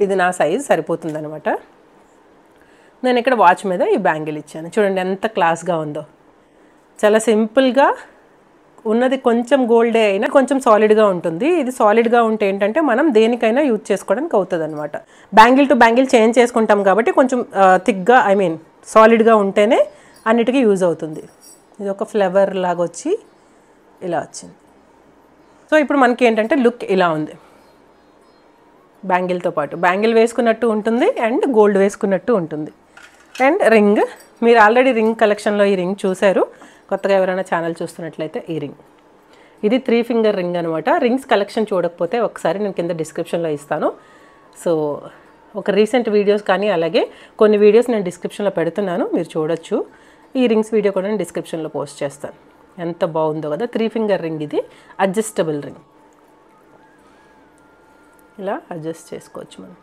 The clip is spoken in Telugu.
ఇది నా సైజ్ సరిపోతుందన్నమాట. నేను ఇక్కడ వాచ్ మీద ఈ బ్యాంగిల్ ఇచ్చాను. చూడండి ఎంత క్లాస్గా ఉందో. చాలా సింపుల్గా ఉన్నది, కొంచెం గోల్డే అయినా కొంచెం సాలిడ్గా ఉంటుంది. ఇది సాలిడ్గా ఉంటే ఏంటంటే మనం దేనికైనా యూజ్ చేసుకోవడానికి అవుతుంది అనమాట. బ్యాంగిల్ టు బ్యాంగిల్ చేంజ్ చేసుకుంటాం కాబట్టి కొంచెం థిక్గా సాలిడ్గా ఉంటేనే అన్నిటికీ యూజ్ అవుతుంది. ఇది ఒక ఫ్లేవర్ లాగా వచ్చి ఇలా వచ్చింది. సో ఇప్పుడు మనకి ఏంటంటే లుక్ ఇలా ఉంది. బ్యాంగిల్తో పాటు బ్యాంగిల్ వేసుకున్నట్టు ఉంటుంది అండ్ గోల్డ్ వేసుకున్నట్టు ఉంటుంది. అండ్ రింగ్, మీరు ఆల్రెడీ రింగ్ కలెక్షన్లో ఈ రింగ్ చూశారు. కొత్తగా ఎవరైనా ఛానల్ చూస్తున్నట్లయితే ఈ రింగ్, ఇది 3 ఫింగర్ రింగ్ అనమాట. రింగ్స్ కలెక్షన్ చూడకపోతే ఒకసారి నేను కింద డిస్క్రిప్షన్లో ఇస్తాను. సో ఒక రీసెంట్ వీడియోస్ కానీ అలాగే కొన్ని వీడియోస్ నేను డిస్క్రిప్షన్లో పెడుతున్నాను, మీరు చూడొచ్చు. ఈ రింగ్స్ వీడియో కూడా నేను డిస్క్రిప్షన్లో పోస్ట్ చేస్తాను. ఎంత బాగుందో కదా. 3 ఫింగర్ రింగ్, ఇది అడ్జస్టబుల్ రింగ్. ఇలా అడ్జస్ట్ చేసుకోవచ్చు మనం.